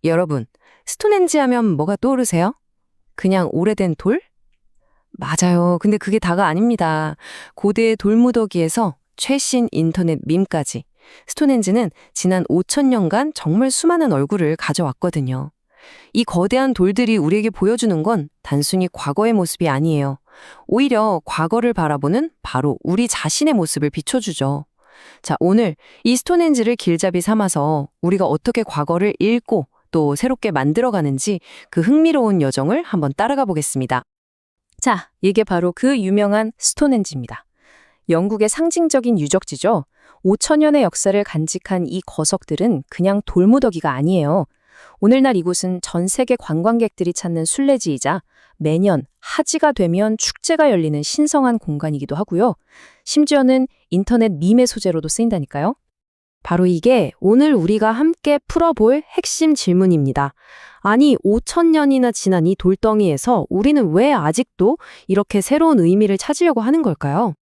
여러분, 스톤헨지 하면 뭐가 떠오르세요? 그냥 오래된 돌? 맞아요. 근데 그게 다가 아닙니다. 고대 돌무더기에서 최신 인터넷 밈까지. 스톤헨지는 지난 5천년간 정말 수많은 얼굴을 가져왔거든요. 이 거대한 돌들이 우리에게 보여주는 건 단순히 과거의 모습이 아니에요. 오히려 과거를 바라보는 바로 우리 자신의 모습을 비춰주죠. 자, 오늘 이 스톤헨지를 길잡이 삼아서 우리가 어떻게 과거를 읽고 또 새롭게 만들어가는지 그 흥미로운 여정을 한번 따라가 보겠습니다. 자, 이게 바로 그 유명한 스톤헨지입니다. 영국의 상징적인 유적지죠. 5천년의 역사를 간직한 이 거석들은 그냥 돌무더기가 아니에요. 오늘날 이곳은 전 세계 관광객들이 찾는 순례지이자 매년 하지가 되면 축제가 열리는 신성한 공간이기도 하고요. 심지어는 인터넷 밈의 소재로도 쓰인다니까요. 바로 이게 오늘 우리가 함께 풀어볼 핵심 질문입니다. 아니, 5천년이나 지난 이 돌덩이에서 우리는 왜 아직도 이렇게 새로운 의미를 찾으려고 하는 걸까요?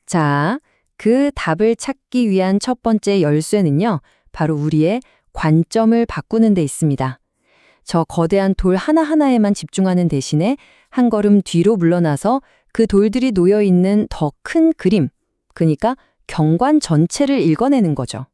자, 그 답을 찾기 위한 첫 번째 열쇠는요, 바로 우리의 관점을 바꾸는 데 있습니다. 저 거대한 돌 하나하나에만 집중하는 대신에 한 걸음 뒤로 물러나서 그 돌들이 놓여 있는 더 큰 그림, 그러니까 경관 전체를 읽어내는 거죠.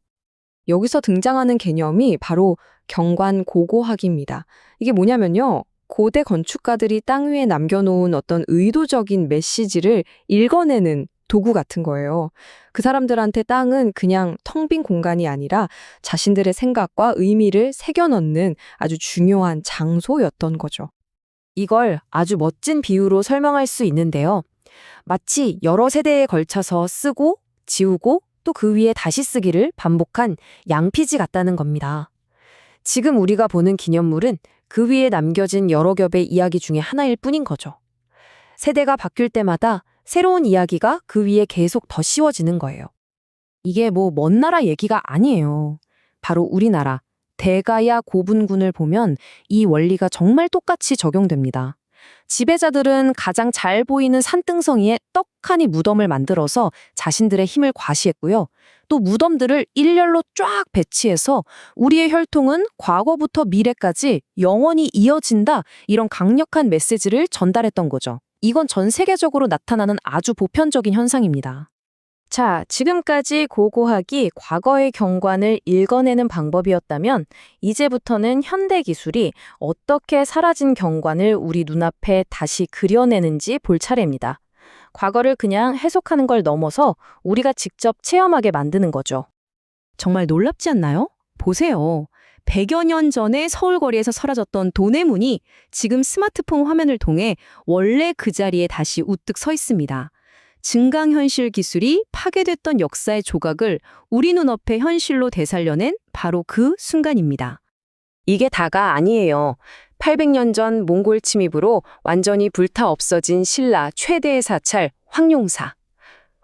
여기서 등장하는 개념이 바로 경관고고학입니다. 이게 뭐냐면요. 고대 건축가들이 땅 위에 남겨놓은 어떤 의도적인 메시지를 읽어내는 도구 같은 거예요. 그 사람들한테 땅은 그냥 텅 빈 공간이 아니라 자신들의 생각과 의미를 새겨넣는 아주 중요한 장소였던 거죠. 이걸 아주 멋진 비유로 설명할 수 있는데요. 마치 여러 세대에 걸쳐서 쓰고, 지우고, 또 그 위에 다시 쓰기를 반복한 양피지 같다는 겁니다. 지금 우리가 보는 기념물은 그 위에 남겨진 여러 겹의 이야기 중에 하나일 뿐인 거죠. 세대가 바뀔 때마다 새로운 이야기가 그 위에 계속 더 씌워지는 거예요. 이게 뭐 먼 나라 얘기가 아니에요. 바로 우리나라 대가야 고분군을 보면 이 원리가 정말 똑같이 적용됩니다. 지배자들은 가장 잘 보이는 산등성이에 떡하니 무덤을 만들어서 자신들의 힘을 과시했고요. 또 무덤들을 일렬로 쫙 배치해서 우리의 혈통은 과거부터 미래까지 영원히 이어진다, 이런 강력한 메시지를 전달했던 거죠. 이건 전 세계적으로 나타나는 아주 보편적인 현상입니다. 자, 지금까지 고고학이 과거의 경관을 읽어내는 방법이었다면 이제부터는 현대 기술이 어떻게 사라진 경관을 우리 눈앞에 다시 그려내는지 볼 차례입니다. 과거를 그냥 해석하는 걸 넘어서 우리가 직접 체험하게 만드는 거죠. 정말 놀랍지 않나요? 보세요. 100여 년 전에 서울거리에서 사라졌던 돈의 문이 지금 스마트폰 화면을 통해 원래 그 자리에 다시 우뚝 서 있습니다. 증강현실 기술이 파괴됐던 역사의 조각을 우리 눈앞에 현실로 되살려낸 바로 그 순간입니다. 이게 다가 아니에요. 800년 전 몽골 침입으로 완전히 불타 없어진 신라 최대의 사찰 황룡사.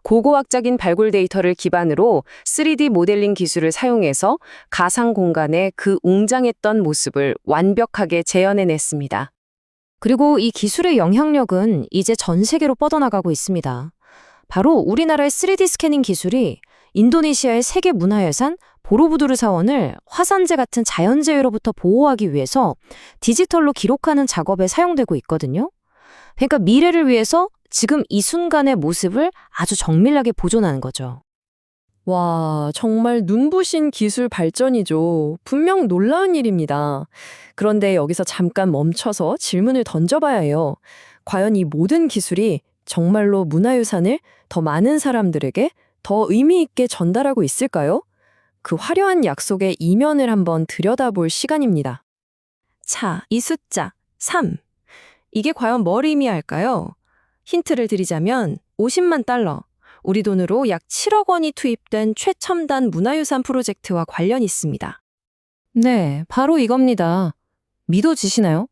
고고학적인 발굴 데이터를 기반으로 3D 모델링 기술을 사용해서 가상 공간에 그 웅장했던 모습을 완벽하게 재현해냈습니다. 그리고 이 기술의 영향력은 이제 전 세계로 뻗어나가고 있습니다. 바로 우리나라의 3D 스캐닝 기술이 인도네시아의 세계 문화유산 보로부두르 사원을 화산재 같은 자연재해로부터 보호하기 위해서 디지털로 기록하는 작업에 사용되고 있거든요. 그러니까 미래를 위해서 지금 이 순간의 모습을 아주 정밀하게 보존하는 거죠. 와, 정말 눈부신 기술 발전이죠. 분명 놀라운 일입니다. 그런데 여기서 잠깐 멈춰서 질문을 던져봐야 해요. 과연 이 모든 기술이 정말로 문화유산을 더 많은 사람들에게 더 의미 있게 전달하고 있을까요? 그 화려한 약속의 이면을 한번 들여다볼 시간입니다. 자, 이 숫자 3. 이게 과연 뭘 의미할까요? 힌트를 드리자면 50만 달러, 우리 돈으로 약 7억 원이 투입된 최첨단 문화유산 프로젝트와 관련이 있습니다. 네, 바로 이겁니다. 믿어지시나요?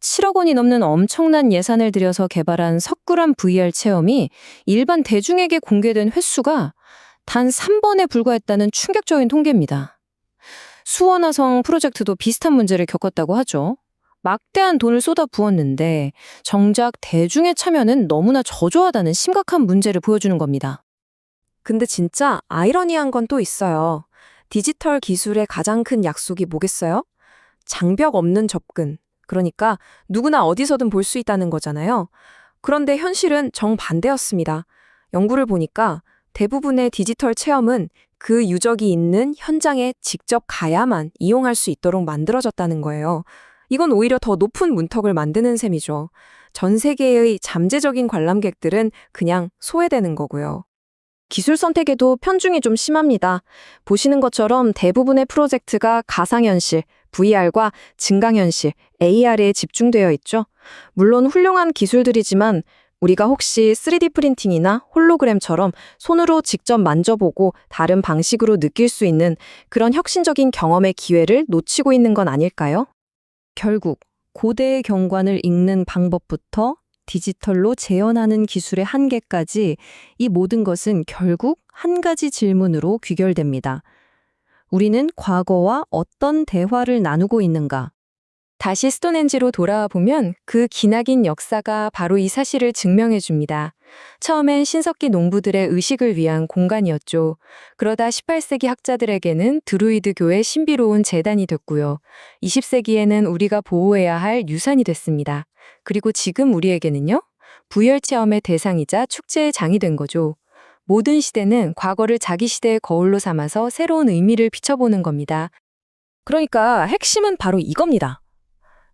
7억 원이 넘는 엄청난 예산을 들여서 개발한 석굴암 VR 체험이 일반 대중에게 공개된 횟수가 단 3번에 불과했다는 충격적인 통계입니다. 수원화성 프로젝트도 비슷한 문제를 겪었다고 하죠. 막대한 돈을 쏟아 부었는데 정작 대중의 참여는 너무나 저조하다는 심각한 문제를 보여주는 겁니다. 근데 진짜 아이러니한 건 또 있어요. 디지털 기술의 가장 큰 약속이 뭐겠어요? 장벽 없는 접근. 그러니까 누구나 어디서든 볼 수 있다는 거잖아요. 그런데 현실은 정반대였습니다. 연구를 보니까 대부분의 디지털 체험은 그 유적이 있는 현장에 직접 가야만 이용할 수 있도록 만들어졌다는 거예요. 이건 오히려 더 높은 문턱을 만드는 셈이죠. 전 세계의 잠재적인 관람객들은 그냥 소외되는 거고요. 기술 선택에도 편중이 좀 심합니다. 보시는 것처럼 대부분의 프로젝트가 가상현실, VR과 증강현실, AR에 집중되어 있죠. 물론 훌륭한 기술들이지만 우리가 혹시 3D 프린팅이나 홀로그램처럼 손으로 직접 만져보고 다른 방식으로 느낄 수 있는 그런 혁신적인 경험의 기회를 놓치고 있는 건 아닐까요? 결국 고대의 경관을 읽는 방법부터 디지털로 재현하는 기술의 한계까지 이 모든 것은 결국 한 가지 질문으로 귀결됩니다. 우리는 과거와 어떤 대화를 나누고 있는가? 다시 스톤헨지로 돌아와 보면 그 기나긴 역사가 바로 이 사실을 증명해 줍니다. 처음엔 신석기 농부들의 의식을 위한 공간이었죠. 그러다 18세기 학자들에게는 드루이드교의 신비로운 재단이 됐고요. 20세기에는 우리가 보호해야 할 유산이 됐습니다. 그리고 지금 우리에게는요? VR 체험의 대상이자 축제의 장이 된 거죠. 모든 시대는 과거를 자기 시대의 거울로 삼아서 새로운 의미를 비춰보는 겁니다. 그러니까 핵심은 바로 이겁니다.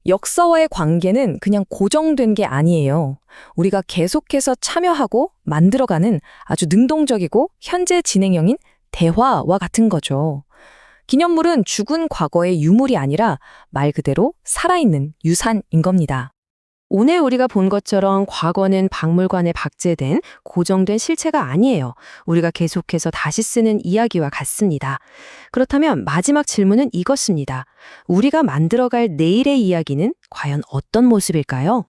역사와의 관계는 그냥 고정된 게 아니에요. 우리가 계속해서 참여하고 만들어가는 아주 능동적이고 현재 진행형인 대화와 같은 거죠. 기념물은 죽은 과거의 유물이 아니라 말 그대로 살아있는 유산인 겁니다. 오늘 우리가 본 것처럼 과거는 박물관에 박제된 고정된 실체가 아니에요. 우리가 계속해서 다시 쓰는 이야기와 같습니다. 그렇다면 마지막 질문은 이것입니다. 우리가 만들어갈 내일의 이야기는 과연 어떤 모습일까요?